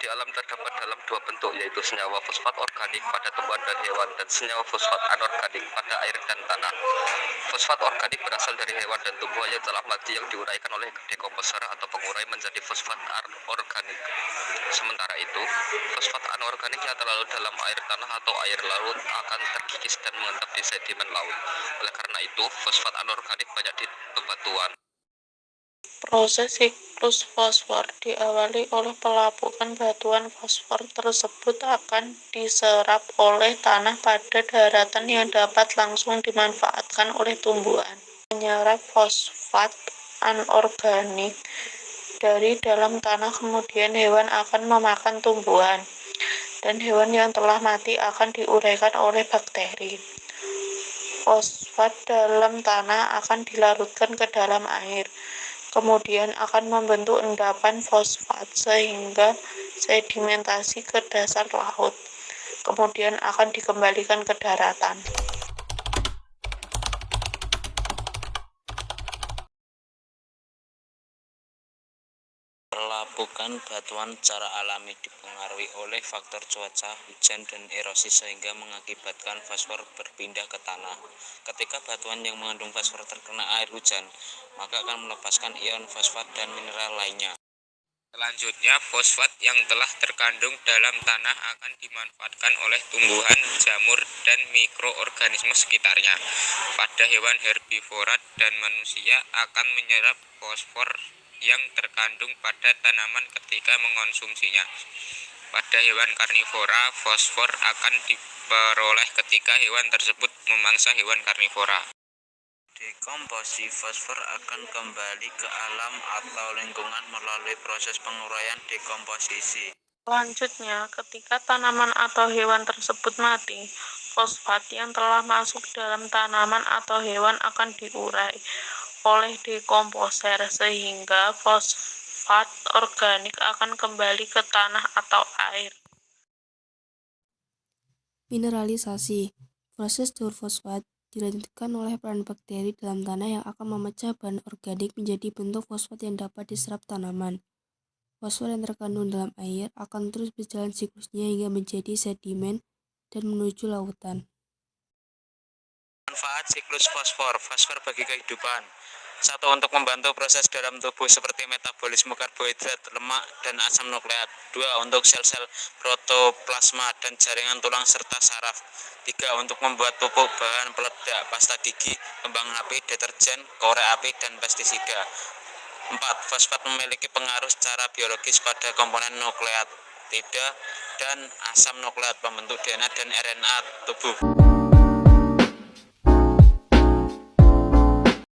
di alam terdapat dalam dua bentuk, yaitu senyawa fosfat organik pada tumbuhan dan hewan dan senyawa fosfat anorganik pada air dan tanah. Fosfat organik berasal dari hewan dan tumbuhan yang telah mati yang diuraikan oleh dekomposer atau pengurai menjadi fosfat organik. Sementara itu, fosfat anorganik yang terlalu dalam air tanah atau air laut akan terkikis dan mengendap di sedimen laut. Oleh karena itu, fosfat anorganik banyak di bebatuan. Proses siklus fosfor diawali oleh pelapukan batuan fosfor tersebut akan diserap oleh tanah pada daratan yang dapat langsung dimanfaatkan oleh tumbuhan. Menyerap fosfat anorganik dari dalam tanah, kemudian hewan akan memakan tumbuhan, dan hewan yang telah mati akan diuraikan oleh bakteri. Fosfat dalam tanah akan dilarutkan ke dalam air, kemudian akan membentuk endapan fosfat sehingga sedimentasi ke dasar laut, kemudian akan dikembalikan ke daratan. Pelapukan batuan secara alami dipengaruhi oleh faktor cuaca, hujan, dan erosi sehingga mengakibatkan fosfor berpindah ke tanah. Ketika batuan yang mengandung fosfor terkena air hujan, maka akan melepaskan ion fosfat dan mineral lainnya. Selanjutnya, fosfat yang telah terkandung dalam tanah akan dimanfaatkan oleh tumbuhan, jamur, dan mikroorganisme sekitarnya. Pada hewan herbivora dan manusia akan menyerap fosfor yang terkandung pada tanaman ketika mengonsumsinya. Pada hewan karnivora, fosfor akan diperoleh ketika hewan tersebut memangsa hewan karnivora. Dekomposisi fosfor akan kembali ke alam atau lingkungan melalui proses penguraian dekomposisi. Selanjutnya, ketika tanaman atau hewan tersebut mati, fosfat yang telah masuk dalam tanaman atau hewan akan diurai oleh dekomposer sehingga fosfat organik akan kembali ke tanah atau air. Mineralisasi. Proses telur fosfat dilanjutkan oleh peran bakteri dalam tanah yang akan memecah bahan organik menjadi bentuk fosfat yang dapat diserap tanaman. Fosfor yang terkandung dalam air akan terus berjalan siklusnya hingga menjadi sedimen dan menuju lautan. Manfaat siklus fosfor. Fosfor bagi kehidupan. 1. Untuk membantu proses dalam tubuh seperti metabolisme karbohidrat, lemak, dan asam nukleat. 2. Untuk sel-sel protoplasma dan jaringan tulang serta saraf. 3. Untuk membuat pupuk, bahan peledak, pasta gigi, kembang api, deterjen, korek api, dan pestisida. 4. Fosfat memiliki pengaruh secara biologis pada komponen nukleotida dan asam nukleat pembentuk DNA dan RNA tubuh.